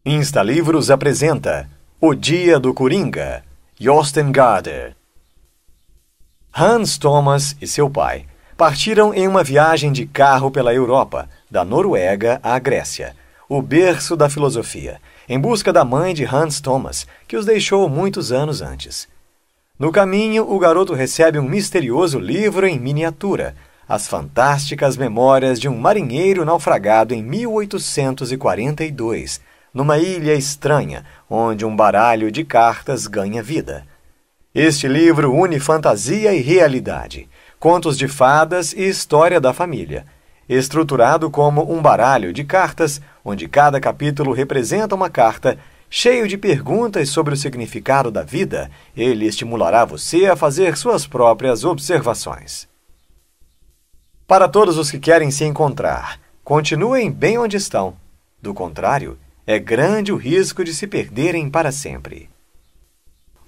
Instalivros apresenta O Dia do Coringa, Josten Garder. Hans Thomas e seu pai partiram em uma viagem de carro pela Europa, da Noruega à Grécia, o berço da filosofia, em busca da mãe de Hans Thomas, que os deixou muitos anos antes. No caminho, o garoto recebe um misterioso livro em miniatura, As Fantásticas Memórias de um Marinheiro Naufragado em 1842, numa ilha estranha, onde um baralho de cartas ganha vida. Este livro une fantasia e realidade, contos de fadas e história da família, estruturado como um baralho de cartas, onde cada capítulo representa uma carta, cheio de perguntas sobre o significado da vida. Ele estimulará você a fazer suas próprias observações. Para todos os que querem se encontrar, continuem bem onde estão. Do contrário, é grande o risco de se perderem para sempre.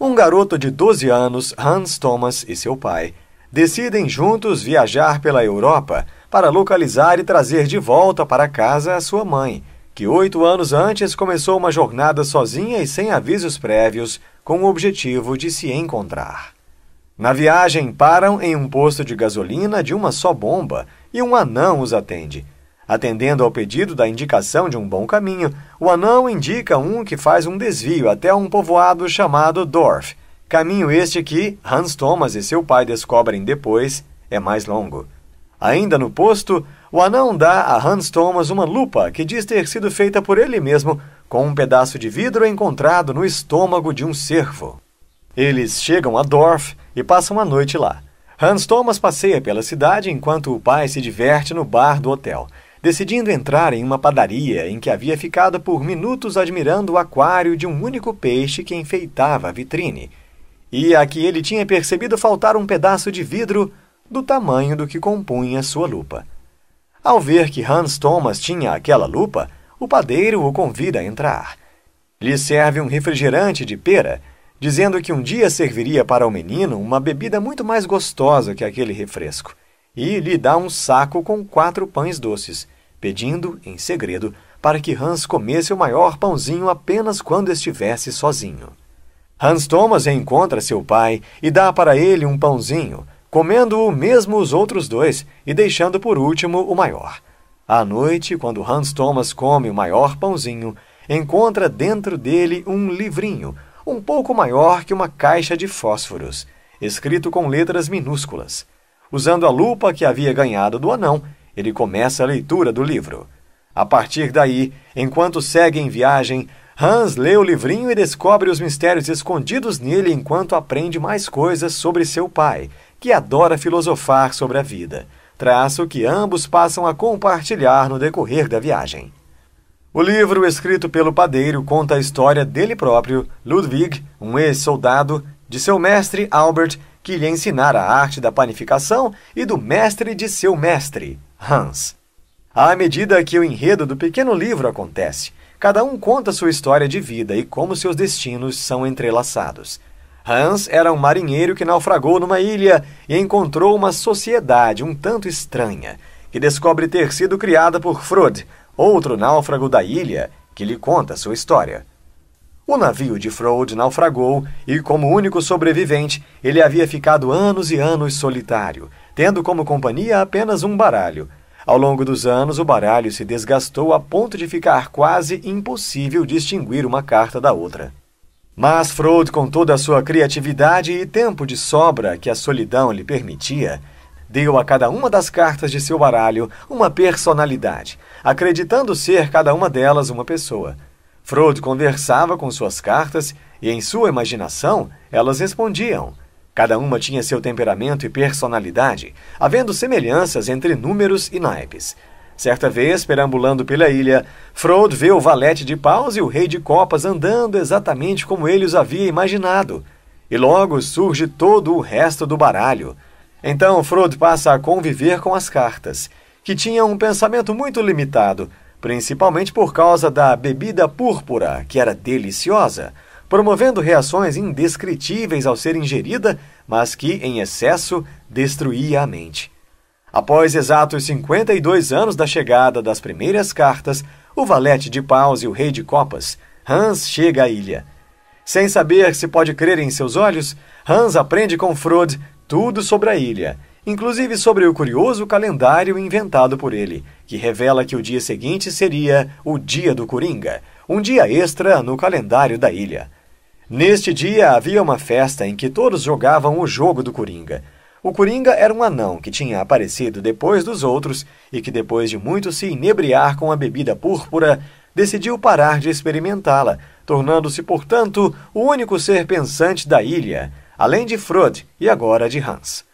Um garoto de 12 anos, Hans Thomas e seu pai, decidem juntos viajar pela Europa para localizar e trazer de volta para casa a sua mãe, que 8 anos antes começou uma jornada sozinha e sem avisos prévios, com o objetivo de se encontrar. Na viagem, param em um posto de gasolina de uma só bomba e um anão os atende. Atendendo ao pedido da indicação de um bom caminho, o anão indica um que faz um desvio até um povoado chamado Dorf, caminho este que Hans Thomas e seu pai descobrem depois é mais longo. Ainda no posto, o anão dá a Hans Thomas uma lupa que diz ter sido feita por ele mesmo, com um pedaço de vidro encontrado no estômago de um cervo. Eles chegam a Dorf e passam a noite lá. Hans Thomas passeia pela cidade enquanto o pai se diverte no bar do hotel, decidindo entrar em uma padaria em que havia ficado por minutos admirando o aquário de um único peixe que enfeitava a vitrine, e a que ele tinha percebido faltar um pedaço de vidro do tamanho do que compunha sua lupa. Ao ver que Hans Thomas tinha aquela lupa, o padeiro o convida a entrar. Lhe serve um refrigerante de pera, dizendo que um dia serviria para o menino uma bebida muito mais gostosa que aquele refresco, e lhe dá um saco com 4 pães doces, pedindo, em segredo, para que Hans comesse o maior pãozinho apenas quando estivesse sozinho. Hans Thomas encontra seu pai e dá para ele um pãozinho, comendo-o mesmo os outros 2 e deixando por último o maior. À noite, quando Hans Thomas come o maior pãozinho, encontra dentro dele um livrinho, um pouco maior que uma caixa de fósforos, escrito com letras minúsculas. Usando a lupa que havia ganhado do anão, ele começa a leitura do livro. A partir daí, enquanto segue em viagem, Hans lê o livrinho e descobre os mistérios escondidos nele enquanto aprende mais coisas sobre seu pai, que adora filosofar sobre a vida, traço que ambos passam a compartilhar no decorrer da viagem. O livro, escrito pelo padeiro, conta a história dele próprio, Ludwig, um ex-soldado, de seu mestre Albert, que lhe ensinara a arte da panificação, e do mestre de seu mestre, Hans. À medida que o enredo do pequeno livro acontece, cada um conta sua história de vida e como seus destinos são entrelaçados. Hans era um marinheiro que naufragou numa ilha e encontrou uma sociedade um tanto estranha, que descobre ter sido criada por Frode, outro náufrago da ilha, que lhe conta sua história. O navio de Frode naufragou e, como único sobrevivente, ele havia ficado anos e anos solitário, tendo como companhia apenas um baralho. Ao longo dos anos, o baralho se desgastou a ponto de ficar quase impossível distinguir uma carta da outra. Mas Frode, com toda a sua criatividade e tempo de sobra que a solidão lhe permitia, deu a cada uma das cartas de seu baralho uma personalidade, acreditando ser cada uma delas uma pessoa. Frode conversava com suas cartas e, em sua imaginação, elas respondiam. Cada uma tinha seu temperamento e personalidade, havendo semelhanças entre números e naipes. Certa vez, perambulando pela ilha, Frode vê o valete de paus e o rei de copas andando exatamente como ele os havia imaginado. E logo surge todo o resto do baralho. Então Frode passa a conviver com as cartas, que tinham um pensamento muito limitado, principalmente por causa da bebida púrpura, que era deliciosa, promovendo reações indescritíveis ao ser ingerida, mas que, em excesso, destruía a mente. Após exatos 52 anos da chegada das primeiras cartas, o valete de paus e o rei de copas, Hans chega à ilha. Sem saber se pode crer em seus olhos, Hans aprende com Frode tudo sobre a ilha, inclusive sobre o curioso calendário inventado por ele, que revela que o dia seguinte seria o Dia do Coringa, um dia extra no calendário da ilha. Neste dia havia uma festa em que todos jogavam o jogo do Coringa. O Coringa era um anão que tinha aparecido depois dos outros e que, depois de muito se inebriar com a bebida púrpura, decidiu parar de experimentá-la, tornando-se, portanto, o único ser pensante da ilha, além de Frode e agora de Hans.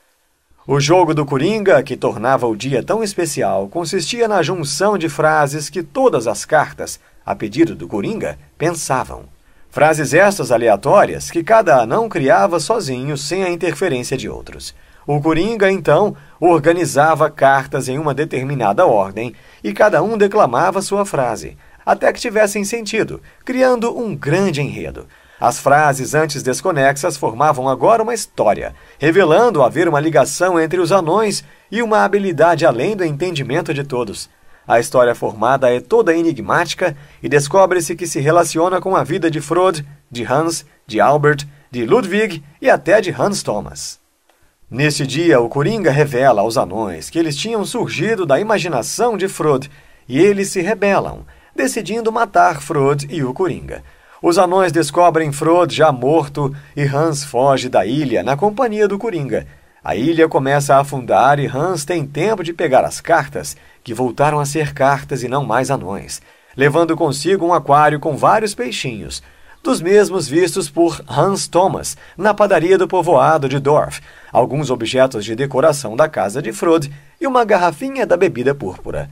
O jogo do Coringa, que tornava o dia tão especial, consistia na junção de frases que todas as cartas, a pedido do Coringa, pensavam. Frases estas aleatórias que cada anão criava sozinho sem a interferência de outros. O Coringa, então, organizava cartas em uma determinada ordem e cada um declamava sua frase, até que tivessem sentido, criando um grande enredo. As frases antes desconexas formavam agora uma história, revelando haver uma ligação entre os anões e uma habilidade além do entendimento de todos. A história formada é toda enigmática e descobre-se que se relaciona com a vida de Frode, de Hans, de Albert, de Ludwig e até de Hans Thomas. Neste dia, o Coringa revela aos anões que eles tinham surgido da imaginação de Frode e eles se rebelam, decidindo matar Frode e o Coringa. Os anões descobrem Frode já morto e Hans foge da ilha na companhia do Coringa. A ilha começa a afundar e Hans tem tempo de pegar as cartas, que voltaram a ser cartas e não mais anões, levando consigo um aquário com vários peixinhos, dos mesmos vistos por Hans Thomas na padaria do povoado de Dorf, alguns objetos de decoração da casa de Frode e uma garrafinha da bebida púrpura.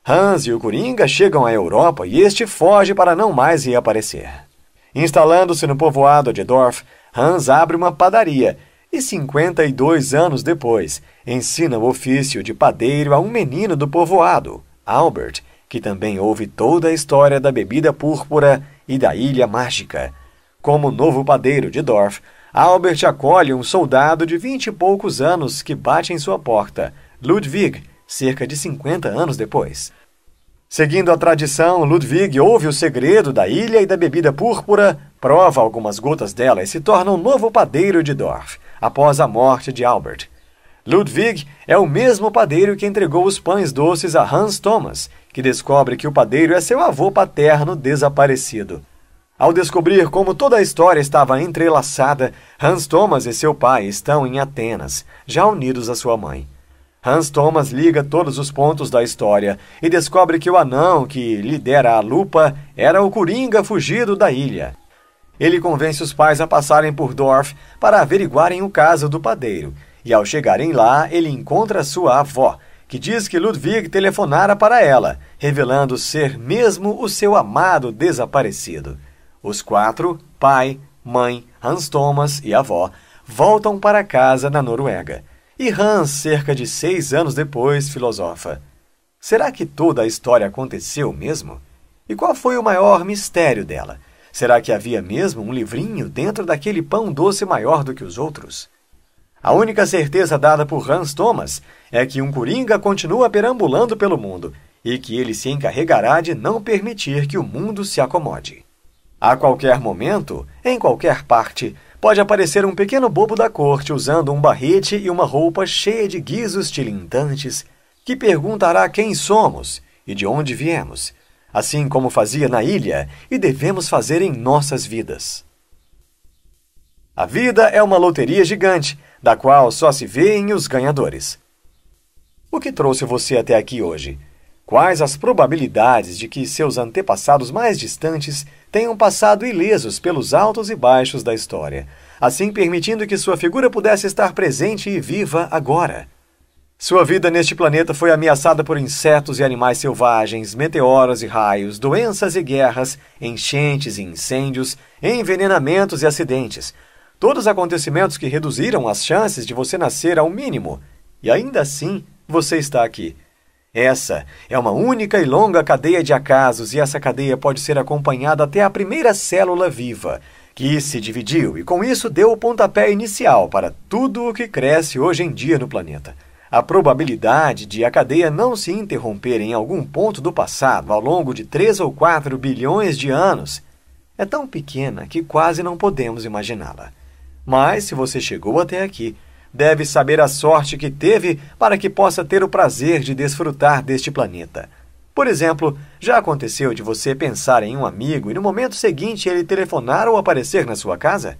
Hans e o Coringa chegam à Europa e este foge para não mais reaparecer. Instalando-se no povoado de Dorf, Hans abre uma padaria e 52 anos depois ensina o ofício de padeiro a um menino do povoado, Albert, que também ouve toda a história da bebida púrpura e da ilha mágica. Como novo padeiro de Dorf, Albert acolhe um soldado de 20 e poucos anos que bate em sua porta, Ludwig, cerca de 50 anos depois. Seguindo a tradição, Ludwig ouve o segredo da ilha e da bebida púrpura, prova algumas gotas dela e se torna um novo padeiro de Dorf, após a morte de Albert. Ludwig é o mesmo padeiro que entregou os pães doces a Hans Thomas, que descobre que o padeiro é seu avô paterno desaparecido. Ao descobrir como toda a história estava entrelaçada, Hans Thomas e seu pai estão em Atenas, já unidos à sua mãe. Hans Thomas liga todos os pontos da história e descobre que o anão que lhe dera a lupa era o Coringa fugido da ilha. Ele convence os pais a passarem por Dorf para averiguarem o caso do padeiro, e ao chegarem lá, ele encontra sua avó, que diz que Ludwig telefonara para ela, revelando ser mesmo o seu amado desaparecido. Os quatro, pai, mãe, Hans Thomas e avó, voltam para casa na Noruega. E Hans, cerca de 6 anos depois, filosofa. Será que toda a história aconteceu mesmo? E qual foi o maior mistério dela? Será que havia mesmo um livrinho dentro daquele pão doce maior do que os outros? A única certeza dada por Hans Thomas é que um Coringa continua perambulando pelo mundo e que ele se encarregará de não permitir que o mundo se acomode. A qualquer momento, em qualquer parte, pode aparecer um pequeno bobo da corte usando um barrete e uma roupa cheia de guizos tilintantes que perguntará quem somos e de onde viemos, assim como fazia na ilha e devemos fazer em nossas vidas. A vida é uma loteria gigante, da qual só se vêem os ganhadores. O que trouxe você até aqui hoje? Quais as probabilidades de que seus antepassados mais distantes tenham passado ilesos pelos altos e baixos da história, assim permitindo que sua figura pudesse estar presente e viva agora? Sua vida neste planeta foi ameaçada por insetos e animais selvagens, meteoros e raios, doenças e guerras, enchentes e incêndios, envenenamentos e acidentes. Todos acontecimentos que reduziram as chances de você nascer ao mínimo. E ainda assim, você está aqui. Essa é uma única e longa cadeia de acasos e essa cadeia pode ser acompanhada até a primeira célula viva, que se dividiu e com isso deu o pontapé inicial para tudo o que cresce hoje em dia no planeta. A probabilidade de a cadeia não se interromper em algum ponto do passado ao longo de 3 ou 4 bilhões de anos é tão pequena que quase não podemos imaginá-la. Mas, se você chegou até aqui, deve saber a sorte que teve para que possa ter o prazer de desfrutar deste planeta. Por exemplo, já aconteceu de você pensar em um amigo e no momento seguinte ele telefonar ou aparecer na sua casa?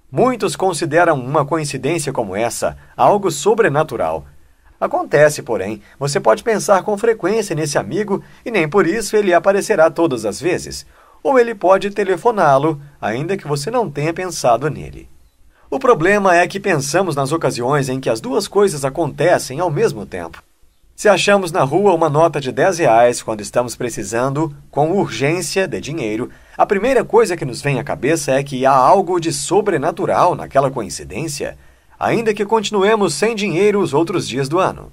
Muitos consideram uma coincidência como essa algo sobrenatural. Acontece, porém, você pode pensar com frequência nesse amigo e nem por isso ele aparecerá todas as vezes. Ou ele pode telefoná-lo, ainda que você não tenha pensado nele. O problema é que pensamos nas ocasiões em que as duas coisas acontecem ao mesmo tempo. Se achamos na rua uma nota de R$10 quando estamos precisando, com urgência, de dinheiro, a primeira coisa que nos vem à cabeça é que há algo de sobrenatural naquela coincidência, ainda que continuemos sem dinheiro os outros dias do ano.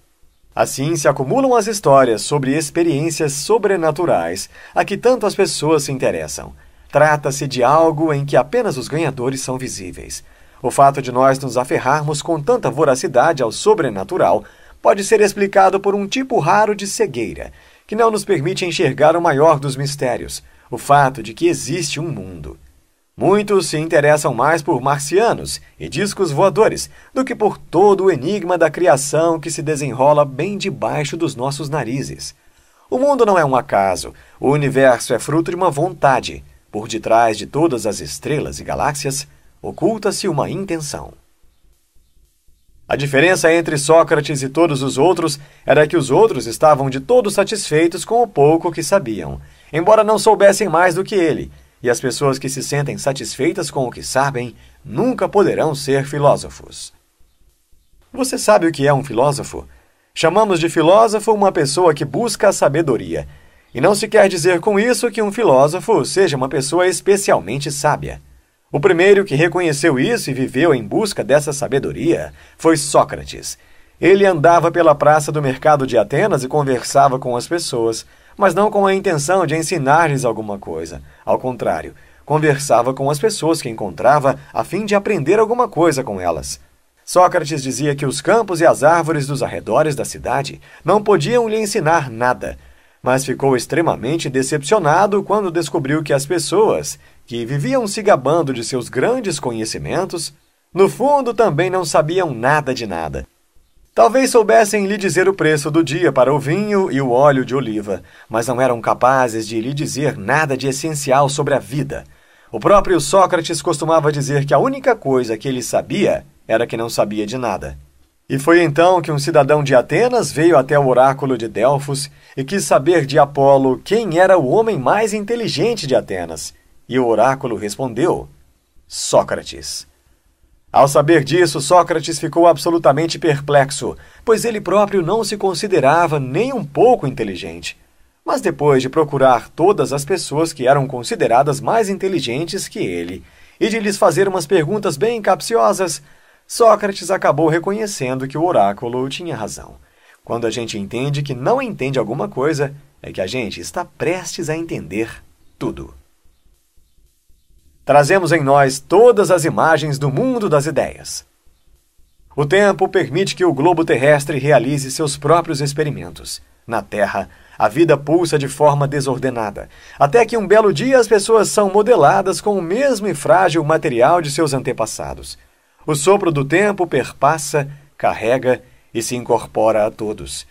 Assim se acumulam as histórias sobre experiências sobrenaturais a que tanto as pessoas se interessam. Trata-se de algo em que apenas os ganhadores são visíveis. O fato de nós nos aferrarmos com tanta voracidade ao sobrenatural pode ser explicado por um tipo raro de cegueira, que não nos permite enxergar o maior dos mistérios, o fato de que existe um mundo. Muitos se interessam mais por marcianos e discos voadores do que por todo o enigma da criação que se desenrola bem debaixo dos nossos narizes. O mundo não é um acaso, o universo é fruto de uma vontade. Por detrás de todas as estrelas e galáxias, oculta-se uma intenção. A diferença entre Sócrates e todos os outros era que os outros estavam de todo satisfeitos com o pouco que sabiam, embora não soubessem mais do que ele. E as pessoas que se sentem satisfeitas com o que sabem nunca poderão ser filósofos. Você sabe o que é um filósofo? Chamamos de filósofo uma pessoa que busca a sabedoria. E não se quer dizer com isso que um filósofo seja uma pessoa especialmente sábia. O primeiro que reconheceu isso e viveu em busca dessa sabedoria foi Sócrates. Ele andava pela praça do mercado de Atenas e conversava com as pessoas, mas não com a intenção de ensinar-lhes alguma coisa. Ao contrário, conversava com as pessoas que encontrava a fim de aprender alguma coisa com elas. Sócrates dizia que os campos e as árvores dos arredores da cidade não podiam lhe ensinar nada, mas ficou extremamente decepcionado quando descobriu que as pessoas, que viviam se gabando de seus grandes conhecimentos, no fundo também não sabiam nada de nada. Talvez soubessem lhe dizer o preço do dia para o vinho e o óleo de oliva, mas não eram capazes de lhe dizer nada de essencial sobre a vida. O próprio Sócrates costumava dizer que a única coisa que ele sabia era que não sabia de nada. E foi então que um cidadão de Atenas veio até o oráculo de Delfos e quis saber de Apolo quem era o homem mais inteligente de Atenas. E o oráculo respondeu: Sócrates. Ao saber disso, Sócrates ficou absolutamente perplexo, pois ele próprio não se considerava nem um pouco inteligente. Mas depois de procurar todas as pessoas que eram consideradas mais inteligentes que ele, e de lhes fazer umas perguntas bem capciosas, Sócrates acabou reconhecendo que o oráculo tinha razão. Quando a gente entende que não entende alguma coisa, é que a gente está prestes a entender tudo. Trazemos em nós todas as imagens do mundo das ideias. O tempo permite que o globo terrestre realize seus próprios experimentos. Na Terra, a vida pulsa de forma desordenada, até que um belo dia as pessoas são modeladas com o mesmo e frágil material de seus antepassados. O sopro do tempo perpassa, carrega e se incorpora a todos.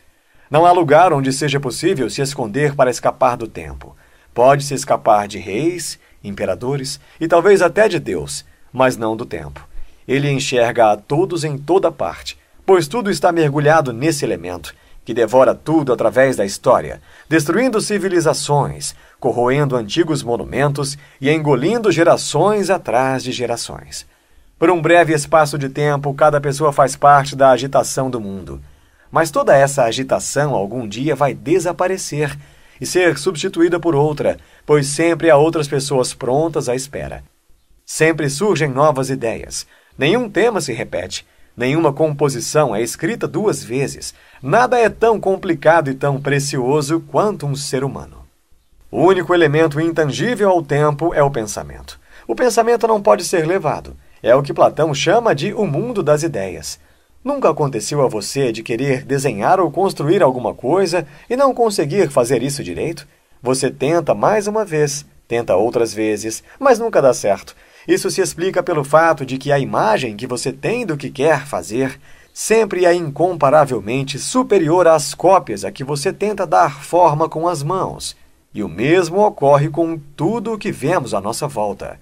Não há lugar onde seja possível se esconder para escapar do tempo. Pode-se escapar de reis, imperadores e talvez até de Deus, mas não do tempo. Ele enxerga a todos em toda parte, pois tudo está mergulhado nesse elemento, que devora tudo através da história, destruindo civilizações, corroendo antigos monumentos e engolindo gerações atrás de gerações. Por um breve espaço de tempo, cada pessoa faz parte da agitação do mundo. Mas toda essa agitação algum dia vai desaparecer e ser substituída por outra, pois sempre há outras pessoas prontas à espera. Sempre surgem novas ideias. Nenhum tema se repete. Nenhuma composição é escrita 2 vezes. Nada é tão complicado e tão precioso quanto um ser humano. O único elemento intangível ao tempo é o pensamento. O pensamento não pode ser levado. É o que Platão chama de o mundo das ideias. Nunca aconteceu a você de querer desenhar ou construir alguma coisa e não conseguir fazer isso direito? Você tenta mais uma vez, tenta outras vezes, mas nunca dá certo. Isso se explica pelo fato de que a imagem que você tem do que quer fazer sempre é incomparavelmente superior às cópias a que você tenta dar forma com as mãos. E o mesmo ocorre com tudo o que vemos à nossa volta.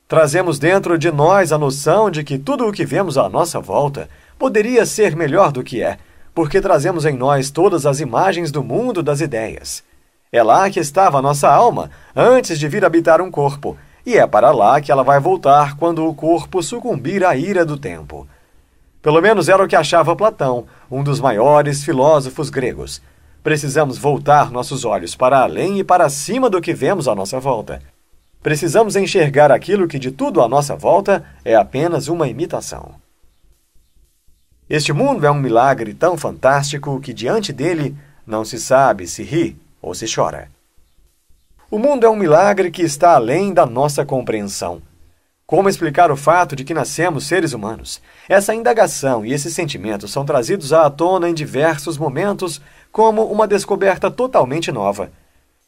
Trazemos dentro de nós a noção de que tudo o que vemos à nossa volta poderia ser melhor do que é, porque trazemos em nós todas as imagens do mundo das ideias. É lá que estava a nossa alma antes de vir habitar um corpo, e é para lá que ela vai voltar quando o corpo sucumbir à ira do tempo. Pelo menos era o que achava Platão, um dos maiores filósofos gregos. Precisamos voltar nossos olhos para além e para cima do que vemos à nossa volta. Precisamos enxergar aquilo que de tudo à nossa volta é apenas uma imitação. Este mundo é um milagre tão fantástico que diante dele não se sabe se ri ou se chora. O mundo é um milagre que está além da nossa compreensão. Como explicar o fato de que nascemos seres humanos? Essa indagação e esses sentimentos são trazidos à tona em diversos momentos como uma descoberta totalmente nova.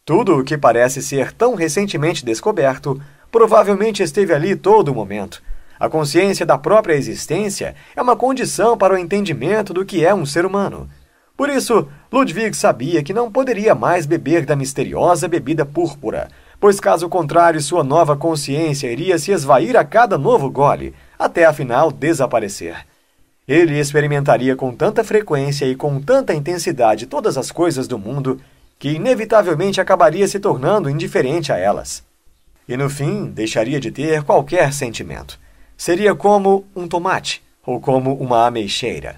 Tudo o que parece ser tão recentemente descoberto provavelmente esteve ali todo o momento. A consciência da própria existência é uma condição para o entendimento do que é um ser humano. Por isso, Ludwig sabia que não poderia mais beber da misteriosa bebida púrpura, pois caso contrário sua nova consciência iria se esvair a cada novo gole, até afinal desaparecer. Ele experimentaria com tanta frequência e com tanta intensidade todas as coisas do mundo, que inevitavelmente acabaria se tornando indiferente a elas. E no fim, deixaria de ter qualquer sentimento. Seria como um tomate, ou como uma ameixeira.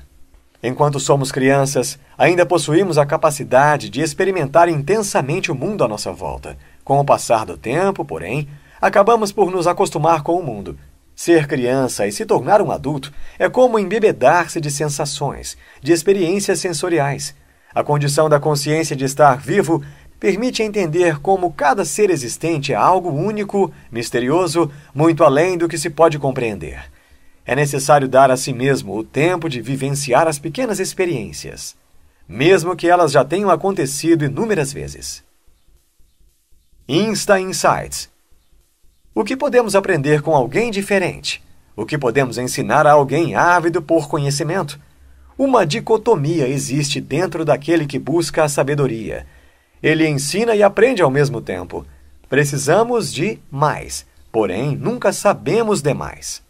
Enquanto somos crianças, ainda possuímos a capacidade de experimentar intensamente o mundo à nossa volta. Com o passar do tempo, porém, acabamos por nos acostumar com o mundo. Ser criança e se tornar um adulto é como embebedar-se de sensações, de experiências sensoriais. A condição da consciência de estar vivo permite entender como cada ser existente é algo único, misterioso, muito além do que se pode compreender. É necessário dar a si mesmo o tempo de vivenciar as pequenas experiências, mesmo que elas já tenham acontecido inúmeras vezes. Insta Insights. O que podemos aprender com alguém diferente? O que podemos ensinar a alguém ávido por conhecimento? Uma dicotomia existe dentro daquele que busca a sabedoria. Ele ensina e aprende ao mesmo tempo. Precisamos de mais, porém nunca sabemos demais.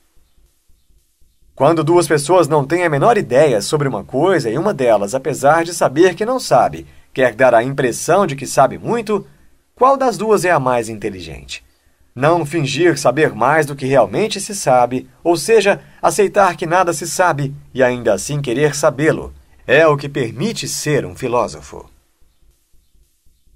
Quando duas pessoas não têm a menor ideia sobre uma coisa e uma delas, apesar de saber que não sabe, quer dar a impressão de que sabe muito, qual das duas é a mais inteligente? Não fingir saber mais do que realmente se sabe, ou seja, aceitar que nada se sabe e ainda assim querer sabê-lo, é o que permite ser um filósofo.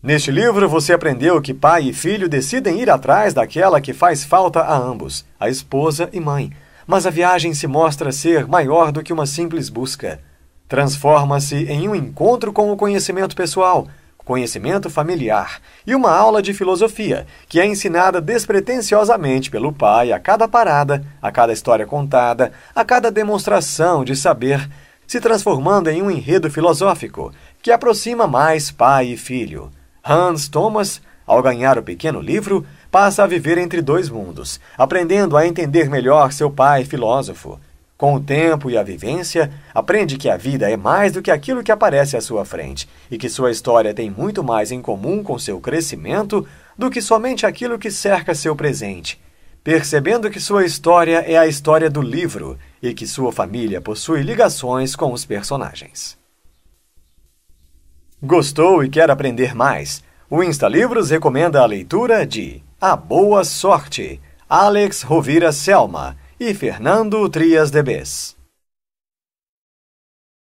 Neste livro, você aprendeu que pai e filho decidem ir atrás daquela que faz falta a ambos, a esposa e mãe. Mas a viagem se mostra ser maior do que uma simples busca. Transforma-se em um encontro com o conhecimento pessoal, conhecimento familiar e uma aula de filosofia que é ensinada despretensiosamente pelo pai a cada parada, a cada história contada, a cada demonstração de saber, se transformando em um enredo filosófico que aproxima mais pai e filho. Hans Thomas, ao ganhar o pequeno livro, passa a viver entre dois mundos, aprendendo a entender melhor seu pai filósofo. Com o tempo e a vivência, aprende que a vida é mais do que aquilo que aparece à sua frente e que sua história tem muito mais em comum com seu crescimento do que somente aquilo que cerca seu presente, percebendo que sua história é a história do livro e que sua família possui ligações com os personagens. Gostou e quer aprender mais? O Insta Livros recomenda a leitura de A Boa Sorte, Alex Rovira Selma e Fernando Trias de Bes.